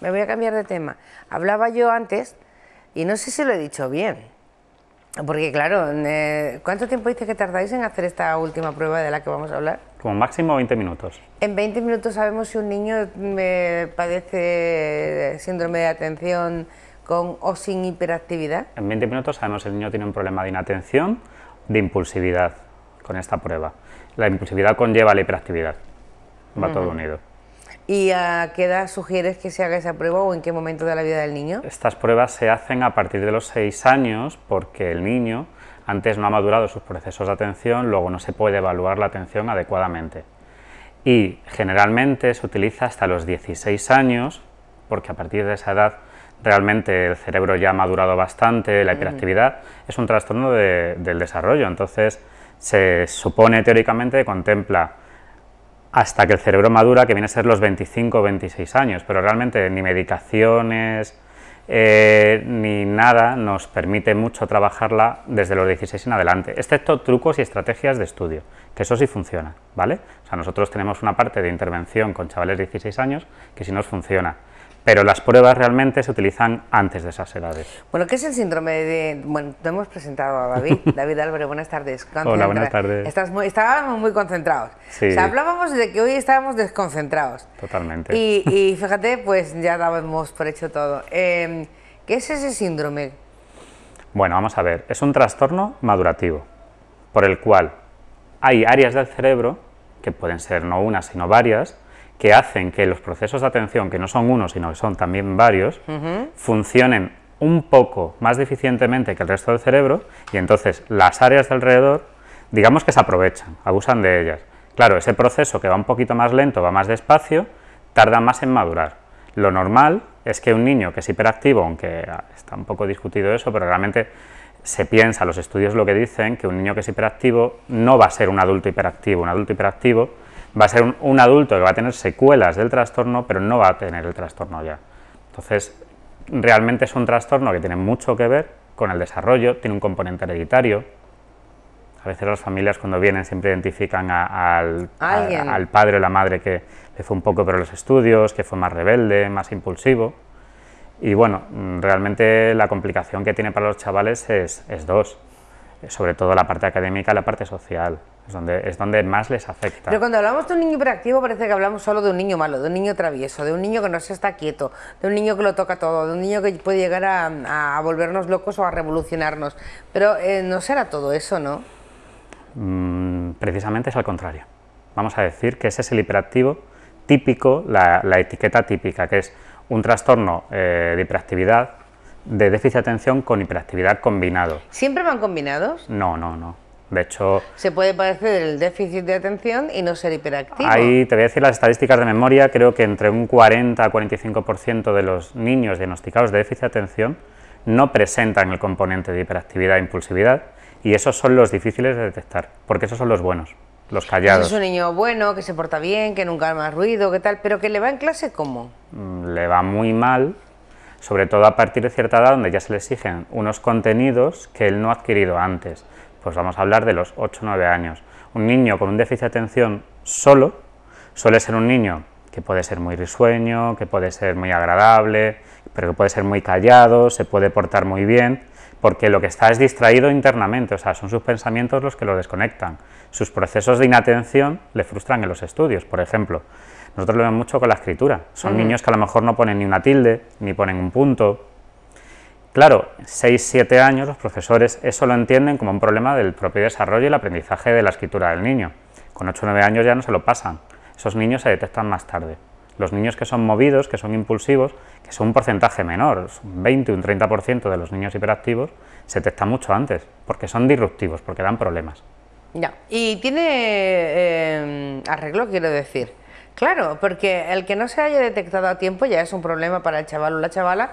me voy a cambiar de tema. Hablaba yo antes, y no sé si lo he dicho bien, porque claro, ¿cuánto tiempo dice que tardáis en hacer esta última prueba de la que vamos a hablar? Como máximo 20 minutos. En 20 minutos sabemos si un niño padece síndrome de atención con o sin hiperactividad. En 20 minutos sabemos si el niño tiene un problema de inatención, de impulsividad, con esta prueba. La impulsividad conlleva la hiperactividad, va todo unido. ¿Y a qué edad sugieres que se haga esa prueba o en qué momento de la vida del niño? Estas pruebas se hacen a partir de los 6 años porque el niño antes no ha madurado sus procesos de atención, luego no se puede evaluar la atención adecuadamente. Y generalmente se utiliza hasta los 16 años porque a partir de esa edad realmente el cerebro ya ha madurado bastante, la hiperactividad es un trastorno del desarrollo, entonces se supone teóricamente que contempla hasta que el cerebro madura, que viene a ser los 25 o 26 años, pero realmente ni medicaciones ni nada nos permite mucho trabajarla desde los 16 en adelante, excepto trucos y estrategias de estudio, que eso sí funciona, ¿vale? O sea, nosotros tenemos una parte de intervención con chavales de 16 años que sí nos funciona, pero las pruebas realmente se utilizan antes de esas edades. Bueno, ¿qué es el síndrome de...? Bueno, te hemos presentado a David. David Álvarez, buenas tardes. Hola, buenas tardes. Estábamos muy concentrados. Sí. O sea, hablábamos de que hoy estábamos desconcentrados. Totalmente. Y fíjate, pues ya dábamos por hecho todo. ¿Qué es ese síndrome? Bueno, vamos a ver. Es un trastorno madurativo, por el cual hay áreas del cerebro, que pueden ser no una, sino varias, que hacen que los procesos de atención, que no son uno, sino que son también varios, funcionen un poco más deficientemente que el resto del cerebro, y entonces las áreas de alrededor, digamos que se aprovechan, abusan de ellas. Claro, ese proceso que va un poquito más lento, va más despacio, tarda más en madurar. Lo normal es que un niño que es hiperactivo, aunque está un poco discutido eso, pero realmente se piensa, los estudios lo que dicen, que un niño que es hiperactivo no va a ser un adulto hiperactivo. Un adulto hiperactivo va a ser un adulto que va a tener secuelas del trastorno, pero no va a tener el trastorno ya. Entonces, realmente es un trastorno que tiene mucho que ver con el desarrollo, tiene un componente hereditario. A veces las familias cuando vienen siempre identifican al padre o la madre que le fue un poco por los estudios, que fue más rebelde, más impulsivo. Y bueno, realmente la complicación que tiene para los chavales es dos, sobre todo la parte académica y la parte social. Es donde más les afecta. Pero cuando hablamos de un niño hiperactivo parece que hablamos solo de un niño malo, de un niño travieso, de un niño que no se está quieto, de un niño que lo toca todo, de un niño que puede llegar a volvernos locos o a revolucionarnos. Pero no será todo eso, ¿no? Precisamente es al contrario. Vamos a decir que ese es el hiperactivo típico, la etiqueta típica, que es un trastorno de hiperactividad, de déficit de atención con hiperactividad combinado. ¿Siempre van combinados? No, no, no. De hecho, se puede padecer el déficit de atención y no ser hiperactivo. Ahí te voy a decir las estadísticas de memoria, creo que entre un 40 a 45% de los niños diagnosticados de déficit de atención no presentan el componente de hiperactividad e impulsividad, y esos son los difíciles de detectar, porque esos son los buenos, los callados. Es un niño bueno, que se porta bien, que nunca hace más ruido, que tal, pero que le va en clase, ¿cómo? Le va muy mal, sobre todo a partir de cierta edad donde ya se le exigen unos contenidos que él no ha adquirido antes. Pues vamos a hablar de los 8 o 9 años. Un niño con un déficit de atención solo suele ser un niño que puede ser muy risueño, que puede ser muy agradable, pero que puede ser muy callado, se puede portar muy bien, porque lo que está es distraído internamente, o sea, son sus pensamientos los que lo desconectan. Sus procesos de inatención le frustran en los estudios, por ejemplo. Nosotros lo vemos mucho con la escritura. Son niños que a lo mejor no ponen ni una tilde, ni ponen un punto. Claro, 6, 7 años los profesores eso lo entienden como un problema del propio desarrollo y el aprendizaje de la escritura del niño. Con 8 o 9 años ya no se lo pasan. Esos niños se detectan más tarde. Los niños que son movidos, que son impulsivos, que son un porcentaje menor, un 20 o un 30% de los niños hiperactivos, se detectan mucho antes, porque son disruptivos, porque dan problemas. Ya, y tiene arreglo, quiero decir. Claro, porque el que no se haya detectado a tiempo ya es un problema para el chaval o la chavala,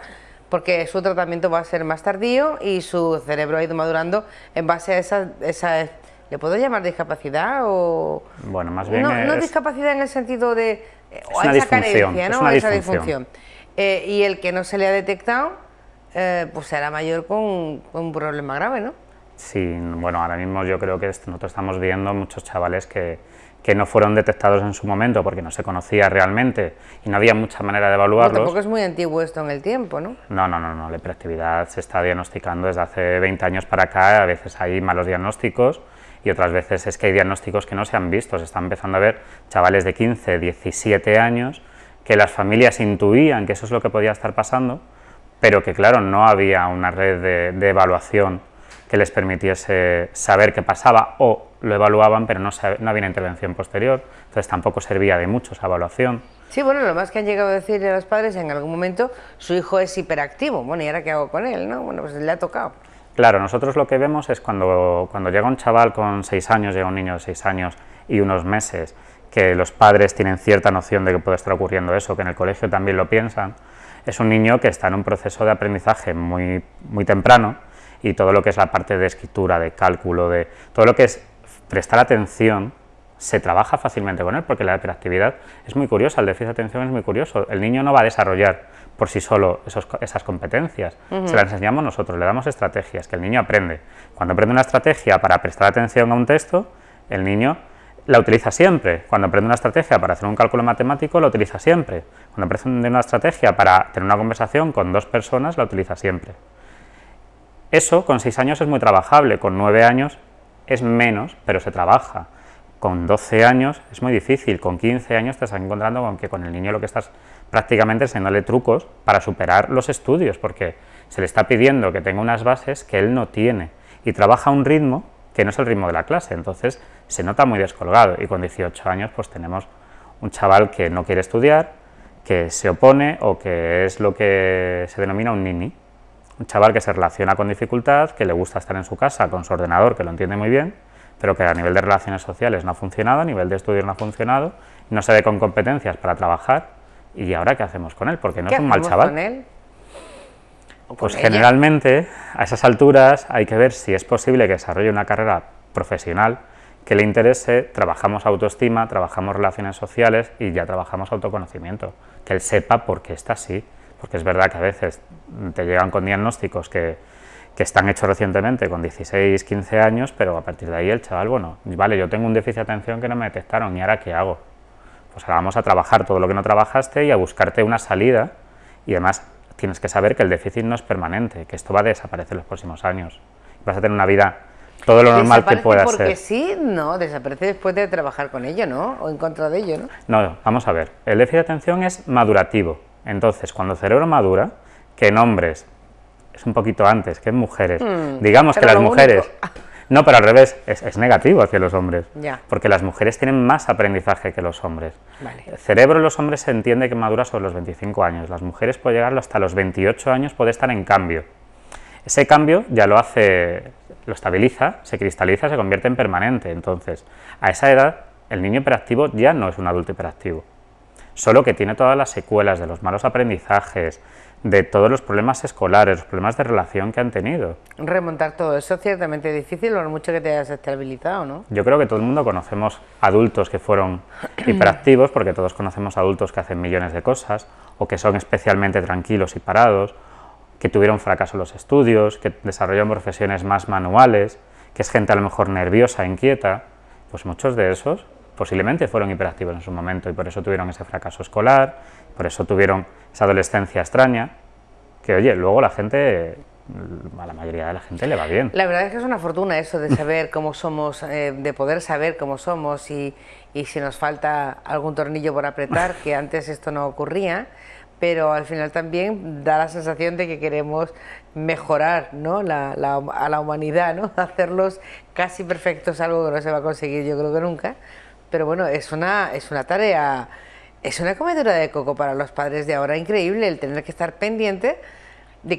porque su tratamiento va a ser más tardío y su cerebro ha ido madurando en base a esa ¿le puedo llamar discapacidad o...? Bueno, más bien no discapacidad en el sentido de... o esa carencia, ¿no? Esa disfunción. Y el que no se le ha detectado, pues será mayor con un problema grave, ¿no? Sí, bueno, ahora mismo yo creo que nosotros estamos viendo muchos chavales que que no fueron detectados en su momento porque no se conocía realmente y no había mucha manera de evaluarlos. No, tampoco es muy antiguo esto en el tiempo, ¿no? No, la hiperactividad se está diagnosticando desde hace 20 años para acá, a veces hay malos diagnósticos y otras veces es que hay diagnósticos que no se han visto, se están empezando a ver chavales de 15, 17 años que las familias intuían que eso es lo que podía estar pasando, pero que claro, no había una red de evaluación que les permitiese saber qué pasaba, o lo evaluaban pero no había una intervención posterior, entonces tampoco servía de mucho esa evaluación. Sí, bueno, lo más que han llegado a decir a los padres en algún momento, su hijo es hiperactivo, bueno, ¿y ahora qué hago con él? ¿No? Bueno, pues le ha tocado. Claro, nosotros lo que vemos es cuando llega un chaval con 6 años, llega un niño de 6 años y unos meses, que los padres tienen cierta noción de que puede estar ocurriendo eso, que en el colegio también lo piensan, es un niño que está en un proceso de aprendizaje muy temprano, y todo lo que es la parte de escritura, de cálculo, de todo lo que es prestar atención, se trabaja fácilmente con él, porque la hiperactividad es muy curiosa, el déficit de atención es muy curioso, el niño no va a desarrollar por sí solo esas competencias, se las enseñamos nosotros, le damos estrategias, que el niño aprende. Cuando aprende una estrategia para prestar atención a un texto, el niño la utiliza siempre. Cuando aprende una estrategia para hacer un cálculo matemático, la utiliza siempre. Cuando aprende una estrategia para tener una conversación con 2 personas, la utiliza siempre. Eso con 6 años es muy trabajable, con 9 años es menos, pero se trabaja. Con 12 años es muy difícil, con 15 años te estás encontrando con que con el niño lo que estás prácticamente enseñándole trucos para superar los estudios, porque se le está pidiendo que tenga unas bases que él no tiene y trabaja a un ritmo que no es el ritmo de la clase, entonces se nota muy descolgado, y con 18 años pues tenemos un chaval que no quiere estudiar, que se opone o que es lo que se denomina un nini. Un chaval que se relaciona con dificultad, que le gusta estar en su casa con su ordenador, que lo entiende muy bien, pero que a nivel de relaciones sociales no ha funcionado, a nivel de estudios no ha funcionado, no se ve con competencias para trabajar, y ahora ¿qué hacemos con él? Porque no es un mal chaval. ¿Qué hacemos con él? Pues generalmente, a esas alturas, hay que ver si es posible que desarrolle una carrera profesional que le interese, trabajamos autoestima, trabajamos relaciones sociales y ya trabajamos autoconocimiento, que él sepa por qué está así. Porque es verdad que a veces te llegan con diagnósticos que están hechos recientemente, con 16, 15 años, pero a partir de ahí el chaval, bueno, vale, yo tengo un déficit de atención que no me detectaron, ¿y ahora qué hago? Pues ahora vamos a trabajar todo lo que no trabajaste y a buscarte una salida, y además tienes que saber que el déficit no es permanente, que esto va a desaparecer en los próximos años. Vas a tener una vida, todo lo normal que pueda ser. Porque sí, no, desaparece después de trabajar con ello, ¿no? O en contra de ello, ¿no? No, vamos a ver, el déficit de atención es madurativo. Entonces, cuando el cerebro madura, que en hombres es un poquito antes que en mujeres, digamos que las mujeres... No, pero al revés, es negativo hacia los hombres, ya. Porque las mujeres tienen más aprendizaje que los hombres. Vale. El cerebro de los hombres se entiende que madura sobre los 25 años, las mujeres puede llegar hasta los 28 años, puede estar en cambio. Ese cambio ya lo estabiliza, se cristaliza, se convierte en permanente. Entonces, a esa edad, el niño hiperactivo ya no es un adulto hiperactivo, solo que tiene todas las secuelas de los malos aprendizajes, de todos los problemas escolares, los problemas de relación que han tenido. Remontar todo eso es ciertamente difícil, lo mucho que te hayas estabilizado, ¿no? Yo creo que todo el mundo conocemos adultos que fueron hiperactivos, porque todos conocemos adultos que hacen millones de cosas, o que son especialmente tranquilos y parados, que tuvieron fracaso en los estudios, que desarrollan profesiones más manuales, que es gente a lo mejor nerviosa, inquieta. Pues muchos de esos posiblemente fueron hiperactivos en su momento y por eso tuvieron ese fracaso escolar, por eso tuvieron esa adolescencia extraña, que oye, luego la gente, a la mayoría de la gente le va bien. La verdad es que es una fortuna eso de saber cómo somos, de poder saber cómo somos y si nos falta algún tornillo por apretar, que antes esto no ocurría, pero al final también da la sensación de que queremos mejorar, ¿no? a la humanidad, ¿no? Hacerlos casi perfectos, algo que no se va a conseguir yo creo que nunca, pero bueno, es una tarea, es una comedura de coco para los padres de ahora increíble el tener que estar pendiente de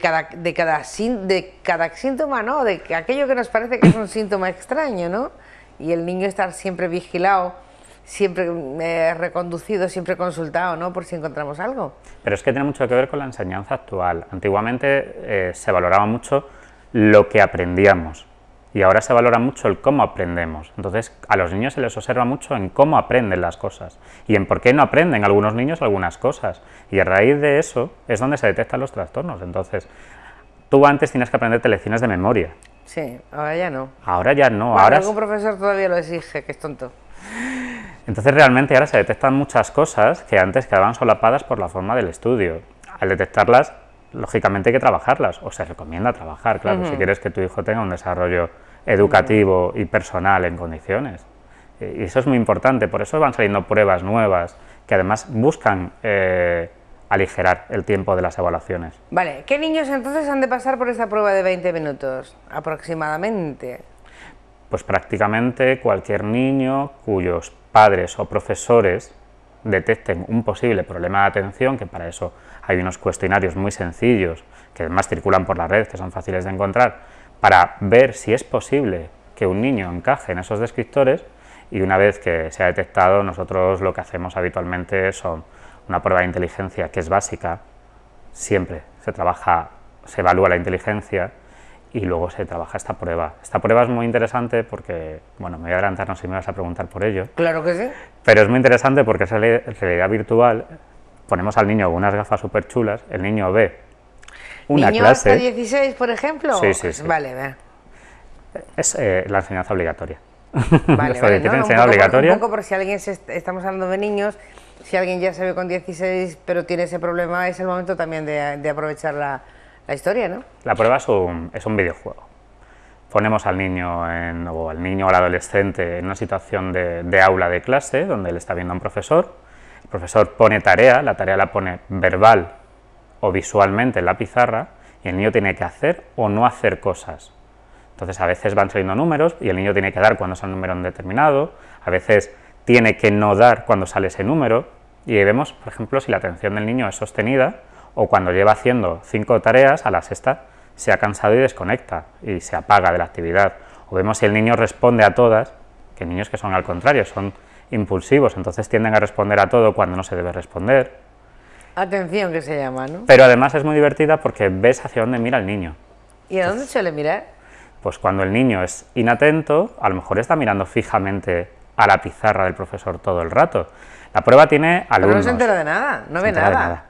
cada síntoma, ¿no? De aquello que nos parece que es un síntoma extraño, ¿no? Y el niño estar siempre vigilado, siempre reconducido, siempre consultado, ¿no? Por si encontramos algo. Pero es que tiene mucho que ver con la enseñanza actual. Antiguamente se valoraba mucho lo que aprendíamos y ahora se valora mucho el cómo aprendemos. Entonces a los niños se les observa mucho en cómo aprenden las cosas y en por qué no aprenden algunos niños algunas cosas. Y a raíz de eso es donde se detectan los trastornos. Entonces tú antes tienes que aprenderte lecciones de memoria. Sí, ahora ya no. Ahora ya no. Bueno, ahora algún profesor todavía lo exige, que es tonto. Entonces realmente ahora se detectan muchas cosas que antes quedaban solapadas por la forma del estudio. Al detectarlas, lógicamente hay que trabajarlas, o se recomienda trabajar, claro, si quieres que tu hijo tenga un desarrollo educativo y personal en condiciones. Y eso es muy importante, por eso van saliendo pruebas nuevas que además buscan aligerar el tiempo de las evaluaciones. Vale, ¿qué niños entonces han de pasar por esta prueba de 20 minutos aproximadamente? Pues prácticamente cualquier niño cuyos padres o profesores detecten un posible problema de atención, que para eso hay unos cuestionarios muy sencillos, que además circulan por la red, que son fáciles de encontrar, para ver si es posible que un niño encaje en esos descriptores, y una vez que se ha detectado, nosotros lo que hacemos habitualmente son una prueba de inteligencia que es básica, siempre se evalúa la inteligencia y luego se trabaja esta prueba. Esta prueba es muy interesante porque, bueno, me voy a adelantar, no sé si me vas a preguntar por ello. Claro que sí. Pero es muy interesante porque es realidad virtual, ponemos al niño con unas gafas súper chulas, el niño ve una ¿Niño clase... hasta 16, por ejemplo? Sí, sí, sí. Vale, ve. Es la enseñanza obligatoria. Vale, vale, ¿no? Enseñanza obligatoria. Un poco por si alguien, estamos hablando de niños, si alguien ya se ve con 16 pero tiene ese problema, es el momento también de aprovechar la historia, ¿no? La prueba es un videojuego. Ponemos al niño o al adolescente en una situación de aula de clase, donde él está viendo a un profesor. El profesor pone tarea, la tarea la pone verbal o visualmente en la pizarra, y el niño tiene que hacer o no hacer cosas. Entonces a veces van saliendo números y el niño tiene que dar cuando sale un número determinado, a veces tiene que no dar cuando sale ese número, y vemos, por ejemplo, si la atención del niño es sostenida, o cuando lleva haciendo 5 tareas, a la sexta se ha cansado y desconecta y se apaga de la actividad. O vemos si el niño responde a todas, que niños que son al contrario, son impulsivos, entonces tienden a responder a todo cuando no se debe responder. Atención, que se llama, ¿no? Pero además es muy divertida porque ves hacia dónde mira el niño. ¿Y a dónde suele mirar? Pues cuando el niño es inatento, a lo mejor está mirando fijamente a la pizarra del profesor todo el rato. La prueba tiene alumnos. Pero no se entera de nada, no ve nada.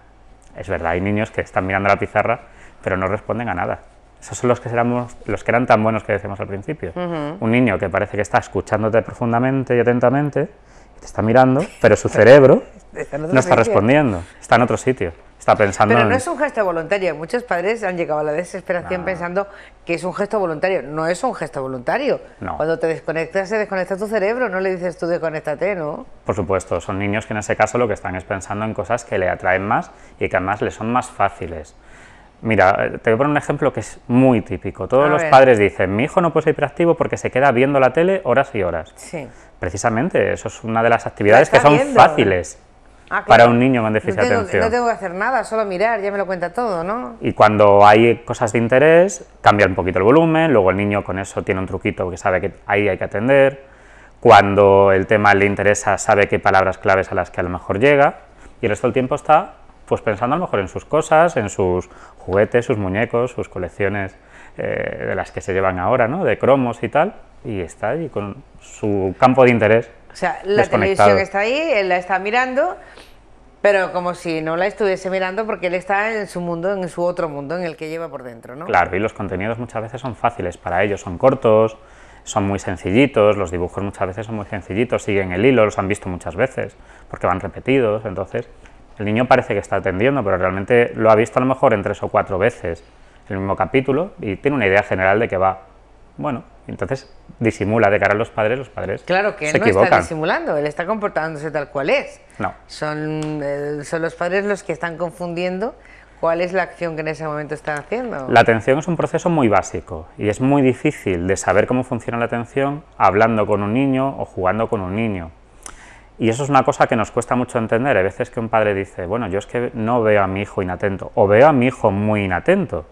Es verdad, hay niños que están mirando a la pizarra, pero no responden a nada. Esos son los que eran tan buenos que decíamos al principio. Un niño que parece que está escuchándote profundamente y atentamente, y te está mirando, pero su cerebro no está respondiendo, está en otro sitio. Está pensando pero no es un gesto voluntario. Muchos padres han llegado a la desesperación pensando que es un gesto voluntario. No es un gesto voluntario. No. Cuando te desconectas, se desconecta tu cerebro. No le dices tú desconéctate, ¿no? Por supuesto, son niños que en ese caso lo que están es pensando en cosas que le atraen más y que además le son más fáciles. Mira, te voy a poner un ejemplo que es muy típico. Todos los padres dicen, mi hijo no puede ser hiperactivo porque se queda viendo la tele horas y horas. Sí. Precisamente, eso es una de las actividades que son fáciles. Claro. Para un niño con déficit de atención. No tengo que hacer nada, solo mirar, ya me lo cuenta todo, ¿no? Y cuando hay cosas de interés, cambia un poquito el volumen, luego el niño con eso tiene un truquito que sabe que ahí hay que atender. Cuando el tema le interesa, sabe qué palabras claves a las que a lo mejor llega, y el resto del tiempo está pues pensando a lo mejor en sus cosas, en sus juguetes, sus muñecos, sus colecciones de las que se llevan ahora, ¿no? De cromos y tal, y está ahí con su campo de interés. O sea, la televisión está ahí, él la está mirando, pero como si no la estuviese mirando porque él está en su mundo, en su otro mundo, en el que lleva por dentro, ¿no? Claro, y los contenidos muchas veces son fáciles para ellos, son cortos, son muy sencillitos, los dibujos muchas veces son muy sencillitos, siguen el hilo, los han visto muchas veces, porque van repetidos, entonces el niño parece que está atendiendo, pero realmente lo ha visto a lo mejor en 3 o 4 veces el mismo capítulo y tiene una idea general de que va, bueno, entonces disimula de cara a los padres claro que se no equivocan. Está disimulando, él está comportándose tal cual es. No. Son los padres los que están confundiendo cuál es la acción que en ese momento están haciendo. La atención es un proceso muy básico y es muy difícil de saber cómo funciona la atención hablando con un niño o jugando con un niño. Y eso es una cosa que nos cuesta mucho entender. Hay veces que un padre dice, bueno, yo es que no veo a mi hijo inatento o veo a mi hijo muy inatento.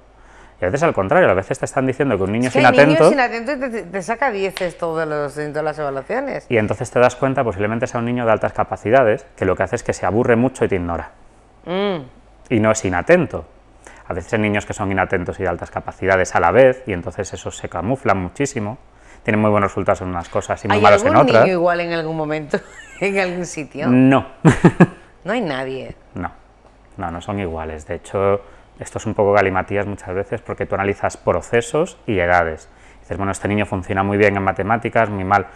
Y a veces al contrario, a veces te están diciendo que un niño es inatento. El niño es inatento y te saca 10 en todas las evaluaciones. Y entonces te das cuenta, posiblemente sea un niño de altas capacidades, que lo que hace es que se aburre mucho y te ignora. Y no es inatento. A veces hay niños que son inatentos y de altas capacidades a la vez, y entonces esos se camuflan muchísimo. Tienen muy buenos resultados en unas cosas y muy malos en otras. ¿Hay algún niño igual en algún momento, en algún sitio? No. No hay nadie. No son iguales. De hecho, esto es un poco galimatías muchas veces porque tú analizas procesos y edades. Dices, bueno, este niño funciona muy bien en matemáticas, muy mal.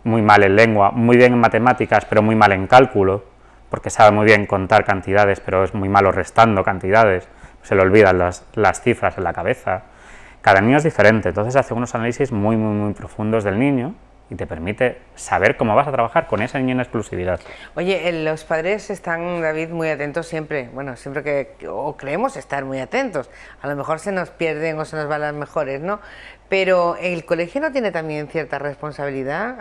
muy mal en lengua, muy bien en matemáticas, pero muy mal en cálculo, porque sabe muy bien contar cantidades, pero es muy malo restando cantidades, se le olvidan las cifras en la cabeza. Cada niño es diferente, entonces hace unos análisis muy profundos del niño y te permite saber cómo vas a trabajar con ese niño en exclusividad. Oye, los padres están, David, muy atentos siempre, bueno, siempre o creemos estar muy atentos, a lo mejor se nos pierden o se nos van las mejores, ¿no? Pero el colegio no tiene también cierta responsabilidad,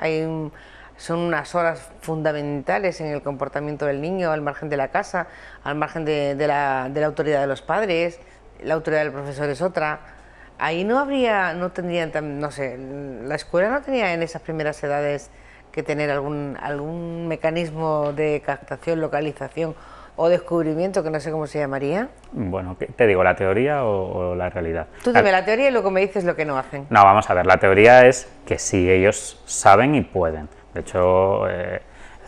son unas horas fundamentales en el comportamiento del niño, al margen de la casa, al margen de la autoridad de los padres, la autoridad del profesor es otra. Ahí no tendrían, no sé, la escuela no tenía en esas primeras edades que tener algún mecanismo de captación, localización o descubrimiento, que no sé cómo se llamaría. Bueno, ¿qué te digo, la teoría o la realidad? Tú dime la teoría y luego me dices lo que no hacen. No, vamos a ver, la teoría es que sí, ellos saben y pueden. De hecho,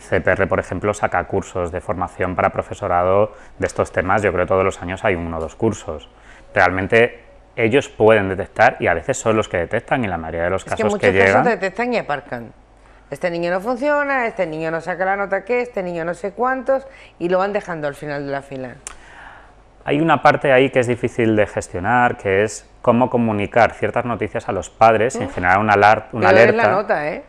CPR, por ejemplo, saca cursos de formación para profesorado de estos temas. Yo creo que todos los años hay 1 o 2 cursos. Realmente ellos pueden detectar y a veces son los que detectan y en la mayoría de los casos que llegan... muchos casos detectan y aparcan. Este niño no funciona, este niño no saca la nota que, este niño no sé cuántos, y lo van dejando al final de la fila. Hay una parte ahí que es difícil de gestionar, que es cómo comunicar ciertas noticias a los padres sin generar una alerta. Es la nota, ¿eh?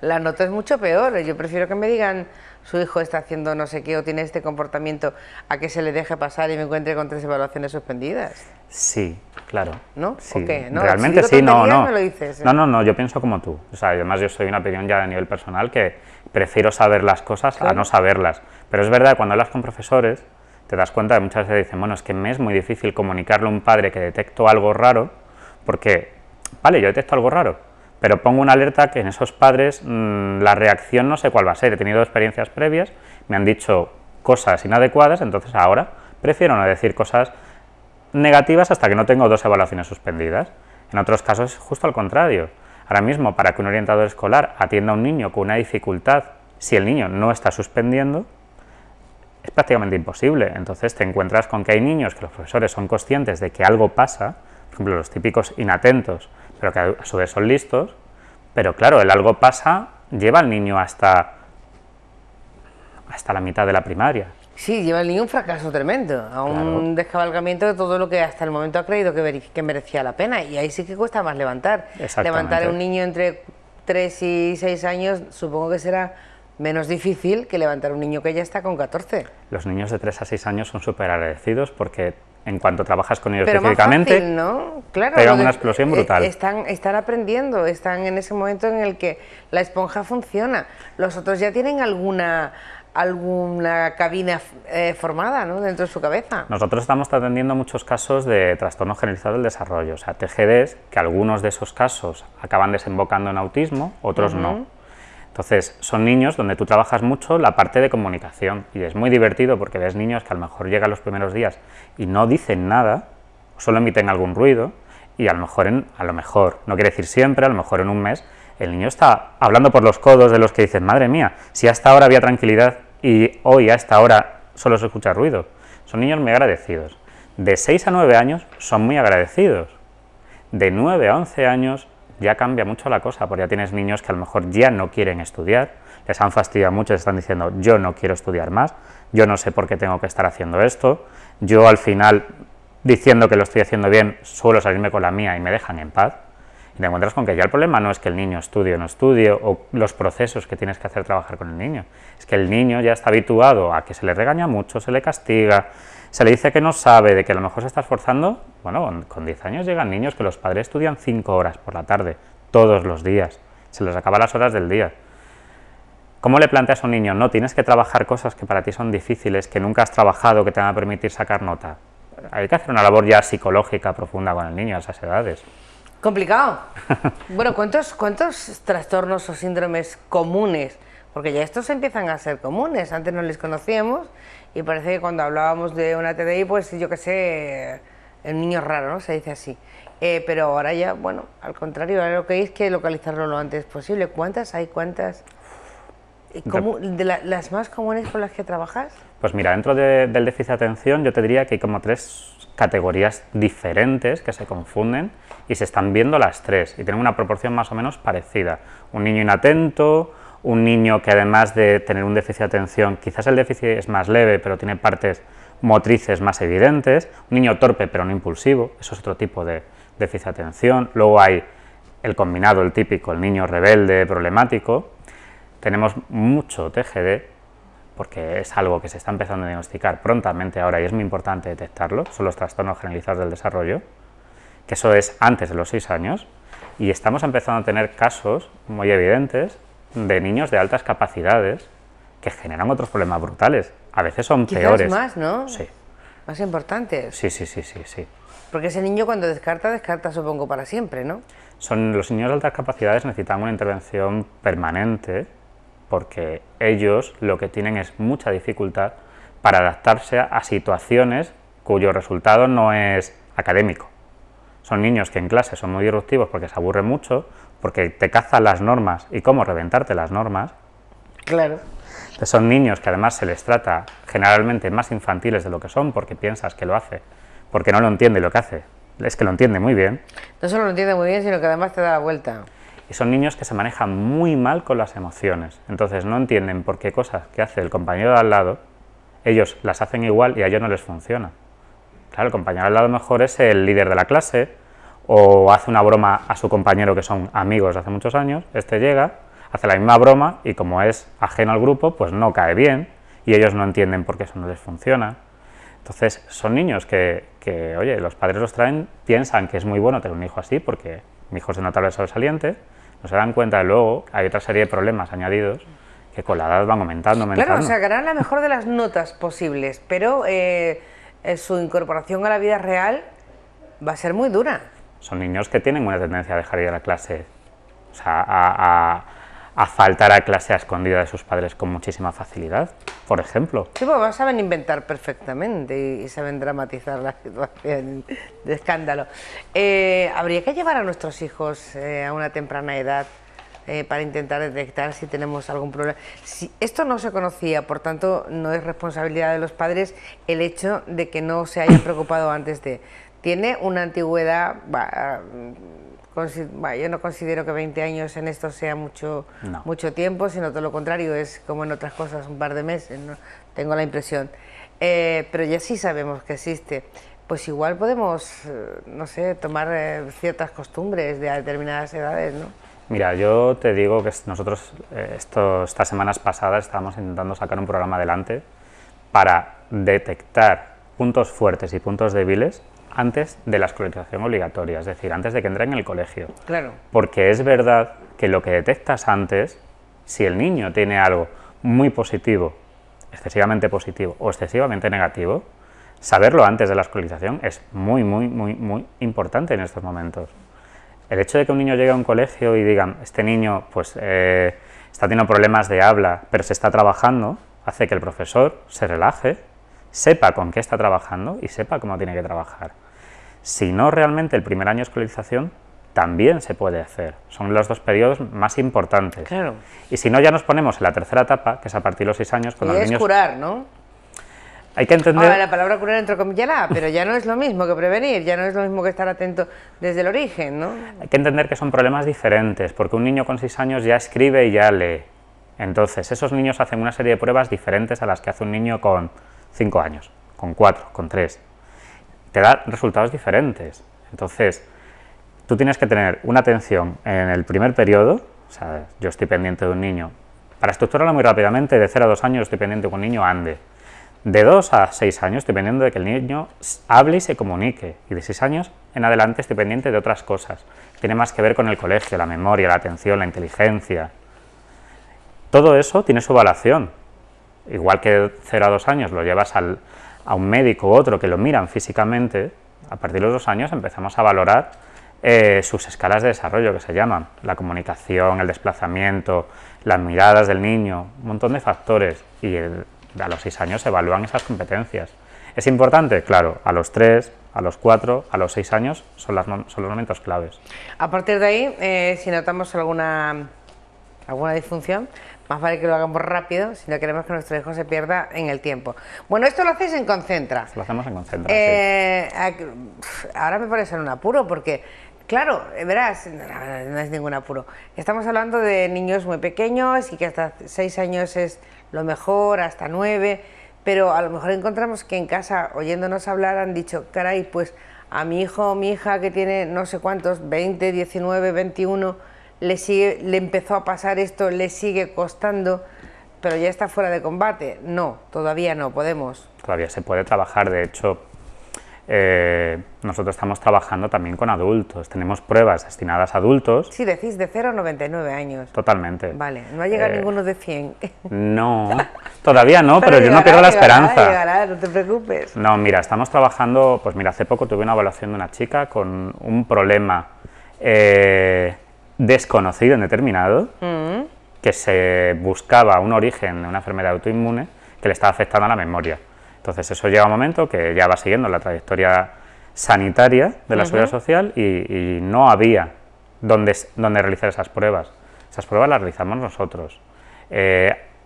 La nota es mucho peor. Yo prefiero que me digan su hijo está haciendo no sé qué o tiene este comportamiento a que se le deje pasar y me encuentre con 3 evaluaciones suspendidas. Sí, claro. ¿No? Sí. ¿O qué? ¿No? Realmente si sí, no. Me lo dices, ¿eh? No, yo pienso como tú. O sea, además yo soy una opinión ya a nivel personal que prefiero saber las cosas a no saberlas. Pero es verdad, cuando hablas con profesores, te das cuenta que muchas veces dicen, bueno, es que me es muy difícil comunicarle a un padre que detecto algo raro, porque, vale, yo detecto algo raro, pero pongo una alerta que en esos padres la reacción no sé cuál va a ser. He tenido experiencias previas, me han dicho cosas inadecuadas, entonces ahora prefiero no decir cosas negativas hasta que no tengo 2 evaluaciones suspendidas. En otros casos es justo al contrario. Ahora mismo, para que un orientador escolar atienda a un niño con una dificultad, si el niño no está suspendiendo, es prácticamente imposible. Entonces te encuentras con que hay niños que los profesores son conscientes de que algo pasa, por ejemplo los típicos inatentos, pero que a su vez son listos, pero claro, el algo pasa lleva al niño hasta la mitad de la primaria. Sí, lleva al niño un fracaso tremendo, a un descabalgamiento de todo lo que hasta el momento ha creído que merecía la pena, y ahí sí que cuesta más levantar. Levantar a un niño entre 3 y 6 años supongo que será menos difícil que levantar a un niño que ya está con 14. Los niños de 3 a 6 años son súper agradecidos porque en cuanto trabajas con ellos pero específicamente, más fácil, ¿no? Claro, pegan una explosión brutal. Están aprendiendo, están en ese momento en el que la esponja funciona. Los otros ya tienen alguna cabina formada, ¿no?, dentro de su cabeza. Nosotros estamos atendiendo muchos casos de trastorno generalizado del desarrollo, o sea, TGDs, que algunos de esos casos acaban desembocando en autismo, otros no. Entonces, son niños donde tú trabajas mucho la parte de comunicación y es muy divertido porque ves niños que a lo mejor llegan los primeros días y no dicen nada, solo emiten algún ruido y a lo mejor, no quiere decir siempre, a lo mejor en un mes, el niño está hablando por los codos de los que dicen, madre mía, si hasta ahora había tranquilidad y hoy a esta hora solo se escucha ruido. Son niños muy agradecidos. De 6 a 9 años son muy agradecidos. De 9 a 11 años ya cambia mucho la cosa, porque ya tienes niños que a lo mejor ya no quieren estudiar, les han fastidiado mucho, les están diciendo, yo no quiero estudiar más, yo no sé por qué tengo que estar haciendo esto, yo al final, diciendo que lo estoy haciendo bien, suelo salirme con la mía y me dejan en paz. Y te encuentras con que ya el problema no es que el niño estudie o no estudie, o los procesos que tienes que hacer trabajar con el niño, es que el niño ya está habituado a que se le regaña mucho, se le castiga, se le dice que no sabe, de que a lo mejor se está esforzando. Bueno, con 10 años llegan niños que los padres estudian 5 horas por la tarde, todos los días, se les acaba las horas del día. ¿Cómo le planteas a un niño? No, tienes que trabajar cosas que para ti son difíciles, que nunca has trabajado, que te van a permitir sacar nota. Hay que hacer una labor ya psicológica profunda con el niño a esas edades. Complicado. Bueno, ¿cuántos trastornos o síndromes comunes? Porque ya estos empiezan a ser comunes, antes no les conocíamos y parece que cuando hablábamos de una TDI, pues yo qué sé, el niño raro, ¿no? Se dice así. Pero ahora ya, bueno, al contrario, ahora lo que hay es que localizarlo lo antes posible. ¿Cuántas hay? ¿Cuántas? ¿Las más comunes con las que trabajas? Pues mira, dentro del déficit de atención yo te diría que hay como tres categorías diferentes que se confunden y se están viendo las tres y tienen una proporción más o menos parecida. Un niño inatento, un niño que además de tener un déficit de atención, quizás el déficit es más leve pero tiene partes motrices más evidentes, un niño torpe pero no impulsivo, eso es otro tipo de déficit de atención. Luego hay el combinado, el típico, el niño rebelde, problemático. Tenemos mucho TGD, porque es algo que se está empezando a diagnosticar prontamente ahora y es muy importante detectarlo, son los trastornos generalizados del desarrollo, que eso es antes de los 6 años, y estamos empezando a tener casos muy evidentes de niños de altas capacidades que generan otros problemas brutales, a veces son Quizás peores. más, ¿no? Sí. Más importantes. Sí. Porque ese niño cuando descarta supongo para siempre, ¿no? Los niños de altas capacidades necesitan una intervención permanente porque ellos lo que tienen es mucha dificultad para adaptarse a situaciones cuyo resultado no es académico. Son niños que en clase son muy disruptivos porque se aburren mucho, porque te cazan las normas y cómo reventarte las normas. Claro. Son niños que además se les trata generalmente más infantiles de lo que son porque piensas que lo hace, porque no lo entiende lo que hace, es que lo entiende muy bien. No solo lo entiende muy bien, sino que además te da la vuelta. Y son niños que se manejan muy mal con las emociones, entonces no entienden por qué cosas que hace el compañero de al lado, ellos las hacen igual y a ellos no les funciona. Claro, el compañero de al lado mejor es el líder de la clase, o hace una broma a su compañero que son amigos de hace muchos años, este llega, hace la misma broma y como es ajeno al grupo, pues no cae bien y ellos no entienden por qué eso no les funciona. Entonces son niños que oye, los padres los traen, piensan que es muy bueno tener un hijo así porque mi hijo es de notable sobresaliente, no se dan cuenta de luego hay otra serie de problemas añadidos que con la edad van aumentando. Claro, sacarán la mejor de las notas posibles, pero su incorporación a la vida real va a ser muy dura. Son niños que tienen una tendencia a dejar ir a la clase, o sea, a faltar a clase a escondida de sus padres con muchísima facilidad, por ejemplo. Sí, pues saben inventar perfectamente y saben dramatizar la situación de escándalo. ¿Habría que llevar a nuestros hijos a una temprana edad para intentar detectar si tenemos algún problema? Si esto no se conocía, por tanto, no es responsabilidad de los padres el hecho de que no se hayan preocupado antes de... Tiene una antigüedad... yo no considero que 20 años en esto sea mucho tiempo, sino todo lo contrario, es como en otras cosas un par de meses, ¿no? Tengo la impresión. Pero ya sí sabemos que existe. Pues igual podemos, no sé, tomar ciertas costumbres de determinadas edades, ¿no? Mira, yo te digo que nosotros estas semanas pasadas estábamos intentando sacar un programa adelante para detectar puntos fuertes y puntos débiles antes de la escolarización obligatoria, es decir, antes de que entre en el colegio. Claro. Porque es verdad que lo que detectas antes, si el niño tiene algo muy positivo, excesivamente positivo o excesivamente negativo, saberlo antes de la escolarización es muy importante en estos momentos. El hecho de que un niño llegue a un colegio y digan, este niño pues está teniendo problemas de habla, pero se está trabajando, hace que el profesor se relaje, sepa con qué está trabajando y sepa cómo tiene que trabajar. Si no, realmente el primer año de escolarización también se puede hacer. Son los dos periodos más importantes. Claro. Y si no, ya nos ponemos en la tercera etapa, que es a partir de los 6 años, cuando y los niños... curar, ¿no? Hay que entender... Ahora, la palabra curar entrecomillada, pero ya no es lo mismo que prevenir, ya no es lo mismo que estar atento desde el origen, ¿no? Hay que entender que son problemas diferentes, porque un niño con 6 años ya escribe y ya lee. Entonces, esos niños hacen una serie de pruebas diferentes a las que hace un niño con 5 años, con 4, con 3. Te da resultados diferentes. Entonces, tú tienes que tener una atención en el primer periodo, o sea, yo estoy pendiente de un niño, para estructurarlo muy rápidamente, de 0 a 2 años estoy pendiente de que un niño ande, de 2 a 6 años estoy pendiente de que el niño hable y se comunique, y de 6 años en adelante estoy pendiente de otras cosas. Tiene más que ver con el colegio, la memoria, la atención, la inteligencia. Todo eso tiene su evaluación. Igual que de 0 a 2 años lo llevas a un médico u otro que lo miran físicamente, a partir de los 2 años empezamos a valorar sus escalas de desarrollo, que se llaman la comunicación, el desplazamiento, las miradas del niño, un montón de factores, y a los 6 años se evalúan esas competencias. ¿Es importante? Claro, a los 3, a los 4, a los 6 años son los momentos claves. A partir de ahí, si notamos alguna disfunción, Más vale que lo hagamos rápido si no queremos que nuestro hijo se pierda en el tiempo. Bueno, esto lo hacéis en Concentra. Lo hacemos en Concentra, sí. Ahora me pones en un apuro porque, claro, verás, no es ningún apuro. Estamos hablando de niños muy pequeños y que hasta 6 años es lo mejor, hasta 9, pero a lo mejor encontramos que en casa, oyéndonos hablar, han dicho, caray, pues a mi hijo o mi hija que tiene no sé cuántos, 20, 19, 21... le empezó a pasar esto, le sigue costando, pero ya está fuera de combate. No, todavía no podemos. Todavía se puede trabajar, de hecho, nosotros estamos trabajando también con adultos, tenemos pruebas destinadas a adultos. Sí, decís de 0 a 99 años. Totalmente. Vale, no ha llegado ninguno de 100. No, todavía no, pero yo no pierdo la esperanza. Llegará, no te preocupes. No, mira, estamos trabajando, pues mira, hace poco tuve una evaluación de una chica con un problema desconocido, indeterminado, que se buscaba un origen de una enfermedad autoinmune que le estaba afectando a la memoria. Entonces eso llega a un momento que ya va siguiendo la trayectoria sanitaria de la seguridad social y no había donde realizar esas pruebas. Esas pruebas las realizamos nosotros.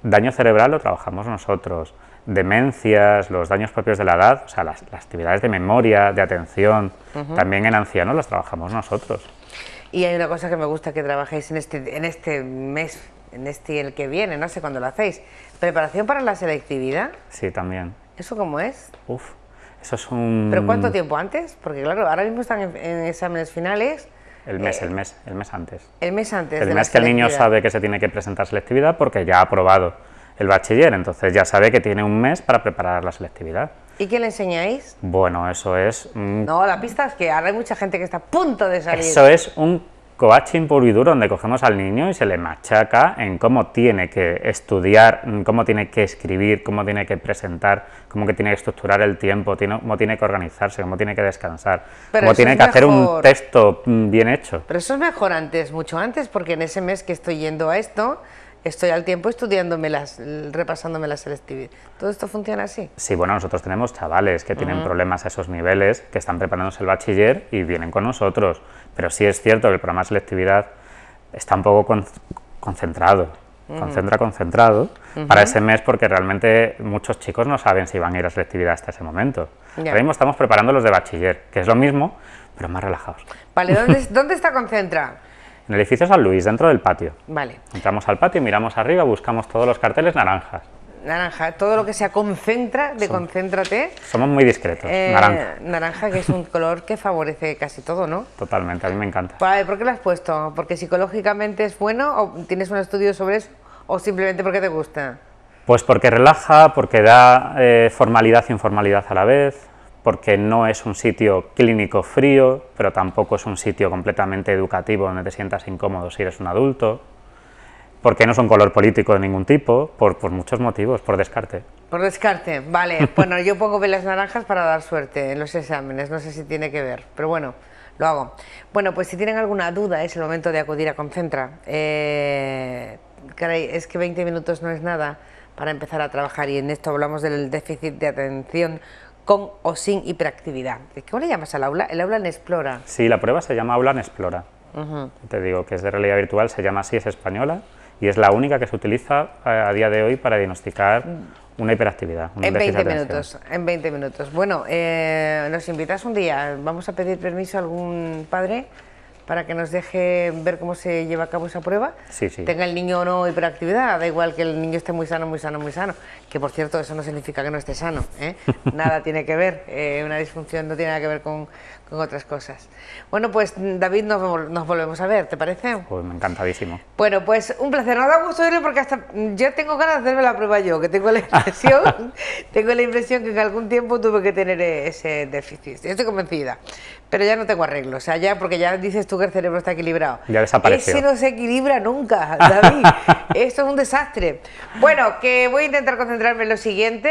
Daño cerebral lo trabajamos nosotros. Demencias, los daños propios de la edad, o sea, las actividades de memoria, de atención, también en ancianos las trabajamos nosotros. Y hay una cosa que me gusta que trabajéis en este mes, el que viene, no sé cuándo lo hacéis. ¿Preparación para la selectividad? Sí, también. ¿Eso cómo es? Uf, eso es un... ¿Pero cuánto tiempo antes? Porque claro, ahora mismo están en exámenes finales. El mes antes. El mes antes. El mes que el niño sabe que se tiene que presentar selectividad porque ya ha aprobado el bachiller, entonces ya sabe que tiene un mes para preparar la selectividad. ¿Y qué le enseñáis? Bueno, eso es... No, la pista es que ahora hay mucha gente que está a punto de salir. Eso es un coaching puro y duro donde cogemos al niño y se le machaca en cómo tiene que estudiar, cómo tiene que escribir, cómo tiene que presentar, cómo que tiene que estructurar el tiempo, cómo tiene que organizarse, cómo tiene que descansar, cómo tiene que hacer un texto bien hecho. Pero eso es mejor antes, mucho antes, porque en ese mes que estoy yendo a esto... Estoy al tiempo repasándome la selectividad. ¿Todo esto funciona así? Sí, bueno, nosotros tenemos chavales que tienen problemas a esos niveles, que están preparándose el bachiller y vienen con nosotros. Pero sí es cierto que el programa de selectividad está un poco concentrado, concentrado para ese mes, porque realmente muchos chicos no saben si van a ir a selectividad hasta ese momento. Ahora mismo estamos preparando los de bachiller, que es lo mismo, pero más relajados. Vale, ¿dónde está Concentra? En el edificio San Luis, dentro del patio. Vale. Entramos al patio, miramos arriba, buscamos todos los carteles naranjas. Naranja, todo lo que sea Concentra, Concéntrate. Somos muy discretos, naranja. Naranja, que es un color que favorece casi todo, ¿no? Totalmente, a mí me encanta. Vale, ¿por qué lo has puesto? ¿Porque psicológicamente es bueno o tienes un estudio sobre eso o simplemente porque te gusta? Pues porque relaja, porque da formalidad e informalidad a la vez, porque no es un sitio clínico frío, pero tampoco es un sitio completamente educativo donde te sientas incómodo si eres un adulto, porque no es un color político de ningún tipo, por muchos motivos, por descarte. Por descarte, vale. Bueno, yo pongo velas naranjas para dar suerte en los exámenes, no sé si tiene que ver, pero bueno, lo hago. Bueno, pues si tienen alguna duda es el momento de acudir a Concentra. Caray, es que 20 minutos no es nada para empezar a trabajar y en esto hablamos del déficit de atención con o sin hiperactividad. ¿Cómo le llamas al aula? El aula en Explora. Sí, la prueba se llama Aula en Explora. Te digo que es de realidad virtual, se llama así, es española y es la única que se utiliza a día de hoy para diagnosticar una hiperactividad. En 20 minutos, en 20 minutos. Bueno, nos invitas un día, vamos a pedir permiso a algún padre para que nos deje ver cómo se lleva a cabo esa prueba. Sí, sí. Tenga el niño o no hiperactividad, da igual que el niño esté muy sano, muy sano, muy sano. Que por cierto, eso no significa que no esté sano, ¿eh? Nada tiene que ver, una disfunción no tiene nada que ver con otras cosas. Bueno, pues David, nos volvemos a ver, ¿te parece? Pues me encantadísimo. Bueno, pues un placer, nos da gusto verlo porque hasta yo tengo ganas de hacerme la prueba yo, que tengo la impresión que en algún tiempo tuve que tener ese déficit. Estoy convencida, pero ya no tengo arreglo, o sea, ya porque ya dices tú que el cerebro está equilibrado. Ya desapareció. Ese no se equilibra nunca, David. Esto es un desastre. Bueno, que voy a intentar concentrarme en lo siguiente.